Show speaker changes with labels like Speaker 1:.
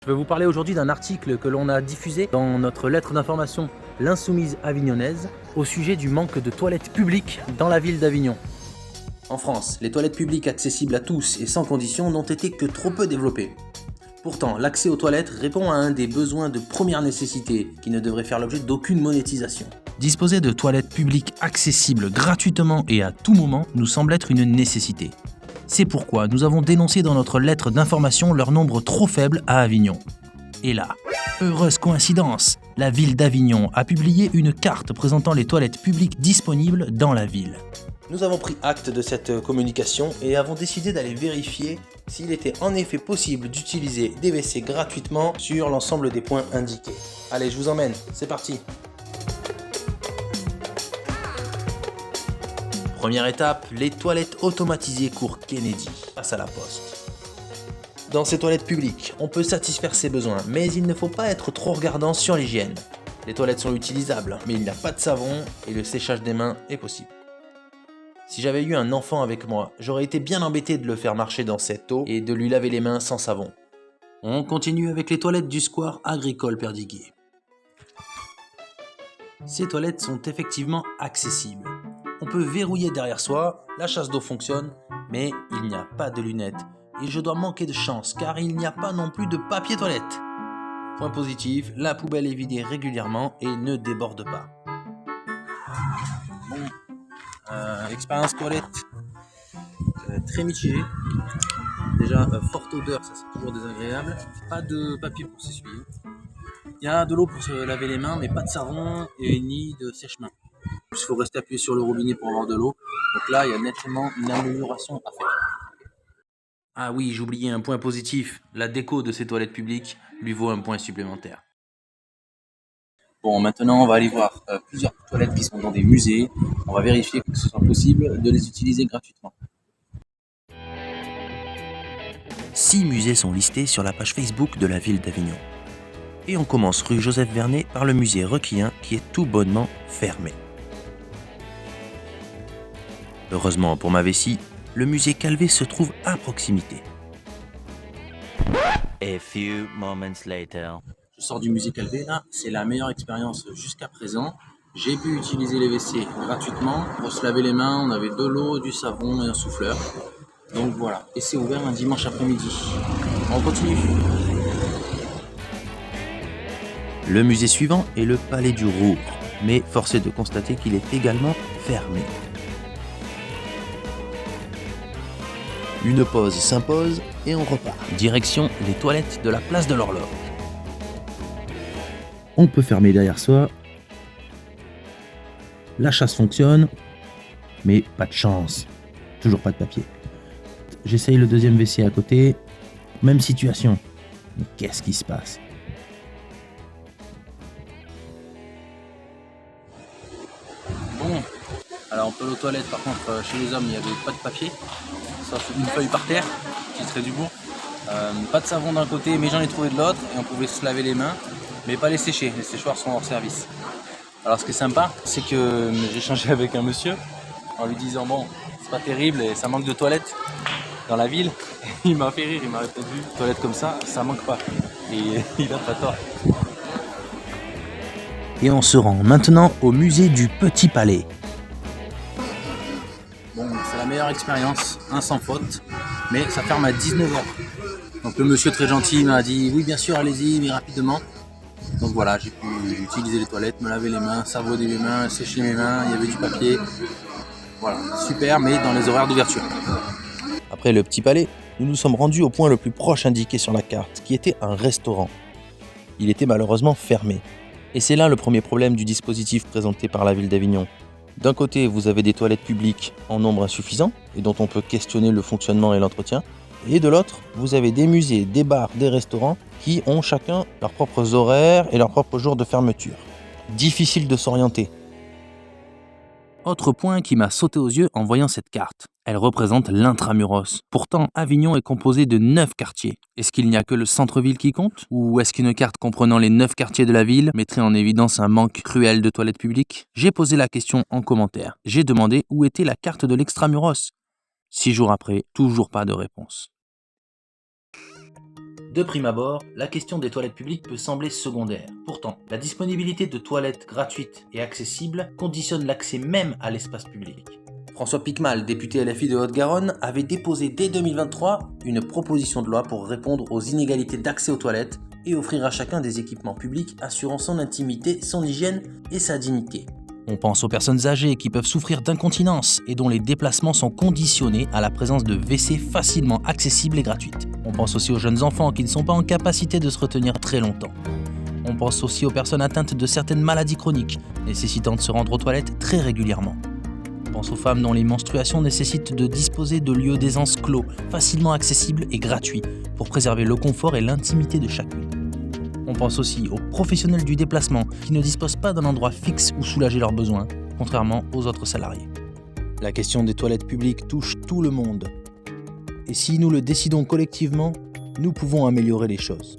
Speaker 1: Je vais vous parler aujourd'hui d'un article que l'on a diffusé dans notre lettre d'information L'Insoumise avignonnaise au sujet du manque de toilettes publiques dans la ville d'Avignon. En France, les toilettes publiques accessibles à tous et sans condition n'ont été que trop peu développées. Pourtant, l'accès aux toilettes répond à un des besoins de première nécessité qui ne devrait faire l'objet d'aucune monétisation. Disposer de toilettes publiques accessibles gratuitement et à tout moment nous semble être une nécessité. C'est pourquoi nous avons dénoncé dans notre lettre d'information leur nombre trop faible à Avignon. Et là, heureuse coïncidence, la ville d'Avignon a publié une carte présentant les toilettes publiques disponibles dans la ville. Nous avons pris acte de cette communication et avons décidé d'aller vérifier s'il était en effet possible d'utiliser des WC gratuitement sur l'ensemble des points indiqués. Allez, je vous emmène, c'est parti! Première étape, les toilettes automatisées cours Kennedy, face à la poste. Dans ces toilettes publiques, on peut satisfaire ses besoins, mais il ne faut pas être trop regardant sur l'hygiène. Les toilettes sont utilisables, mais il n'y a pas de savon et le séchage des mains est possible. Si j'avais eu un enfant avec moi, j'aurais été bien embêté de le faire marcher dans cette eau et de lui laver les mains sans savon. On continue avec les toilettes du square agricole Perdiguier. Ces toilettes sont effectivement accessibles. On peut verrouiller derrière soi, la chasse d'eau fonctionne, mais il n'y a pas de lunettes. Et je dois manquer de chance car il n'y a pas non plus de papier toilette. Point positif, la poubelle est vidée régulièrement et ne déborde pas. Expérience toilette très mitigée. Déjà, forte odeur, ça c'est toujours désagréable. Pas de papier pour s'essuyer. Il y a de l'eau pour se laver les mains, mais pas de savon et ni de sèche-main. Il faut rester appuyé sur le robinet pour avoir de l'eau. Donc là, il y a nettement une amélioration à faire. Ah oui, j'oubliais un point positif. La déco de ces toilettes publiques lui vaut un point supplémentaire. Bon, maintenant, on va aller voir plusieurs toilettes qui sont dans des musées. On va vérifier que ce soit possible de les utiliser gratuitement. 6 musées sont listés sur la page Facebook de la ville d'Avignon. Et on commence rue Joseph Vernet par le musée Requien qui est tout bonnement fermé. Heureusement pour ma vessie, le musée Calvé se trouve à proximité.
Speaker 2: A few moments later.
Speaker 1: Je sors du musée Calvé, là, c'est la meilleure expérience jusqu'à présent. J'ai pu utiliser les WC gratuitement. Pour se laver les mains, on avait de l'eau, du savon et un souffleur. Donc voilà, et c'est ouvert un dimanche après-midi. On continue. Le musée suivant est le Palais du Rouvre, mais force est de constater qu'il est également fermé. Une pause s'impose et on repart. Direction les toilettes de la place de l'Horloge. On peut fermer derrière soi. La chasse fonctionne, mais pas de chance. Toujours pas de papier. J'essaye le deuxième WC à côté. Même situation. Mais qu'est-ce qui se passe ? Bon, alors pour les toilettes, par contre, chez les hommes, il n'y avait pas de papier. Sauf une feuille par terre, qui serait du bourg. Pas de savon d'un côté, mais j'en ai trouvé de l'autre. Et on pouvait se laver les mains, mais pas les sécher. Les séchoirs sont hors service. Alors ce qui est sympa, c'est que j'ai échangé avec un monsieur en lui disant bon, c'est pas terrible et ça manque de toilettes dans la ville. Il m'a fait rire, il m'a répondu toilettes comme ça manque pas. Et il a pas tort. Et on se rend maintenant au musée du Petit Palais. Bon, c'est la meilleure expérience, sans faute, mais ça ferme à 19h. Donc le monsieur très gentil m'a dit oui bien sûr allez-y mais rapidement. Donc voilà, j'ai pu utiliser les toilettes, me laver les mains, savonner mes mains, sécher mes mains, il y avait du papier. Voilà, super mais dans les horaires d'ouverture. Après le Petit Palais, nous nous sommes rendus au point le plus proche indiqué sur la carte, qui était un restaurant. Il était malheureusement fermé. Et c'est là le premier problème du dispositif présenté par la ville d'Avignon. D'un côté, vous avez des toilettes publiques en nombre insuffisant, et dont on peut questionner le fonctionnement et l'entretien. Et de l'autre, vous avez des musées, des bars, des restaurants qui ont chacun leurs propres horaires et leurs propres jours de fermeture. Difficile de s'orienter. Autre point qui m'a sauté aux yeux en voyant cette carte. Elle représente l'intramuros. Pourtant, Avignon est composé de 9 quartiers. Est-ce qu'il n'y a que le centre-ville qui compte ? Ou est-ce qu'une carte comprenant les 9 quartiers de la ville mettrait en évidence un manque cruel de toilettes publiques ? J'ai posé la question en commentaire. J'ai demandé où était la carte de l'extramuros. 6 jours après, toujours pas de réponse. De prime abord, la question des toilettes publiques peut sembler secondaire. Pourtant, la disponibilité de toilettes gratuites et accessibles conditionne l'accès même à l'espace public. François Piquemal, député LFI de Haute-Garonne, avait déposé dès 2023 une proposition de loi pour répondre aux inégalités d'accès aux toilettes et offrir à chacun des équipements publics assurant son intimité, son hygiène et sa dignité. On pense aux personnes âgées qui peuvent souffrir d'incontinence et dont les déplacements sont conditionnés à la présence de WC facilement accessibles et gratuites. On pense aussi aux jeunes enfants qui ne sont pas en capacité de se retenir très longtemps. On pense aussi aux personnes atteintes de certaines maladies chroniques, nécessitant de se rendre aux toilettes très régulièrement. On pense aux femmes dont les menstruations nécessitent de disposer de lieux d'aisance clos, facilement accessibles et gratuits, pour préserver le confort et l'intimité de chacune. On pense aussi aux professionnels du déplacement qui ne disposent pas d'un endroit fixe où soulager leurs besoins, contrairement aux autres salariés. La question des toilettes publiques touche tout le monde. Et si nous le décidons collectivement, nous pouvons améliorer les choses.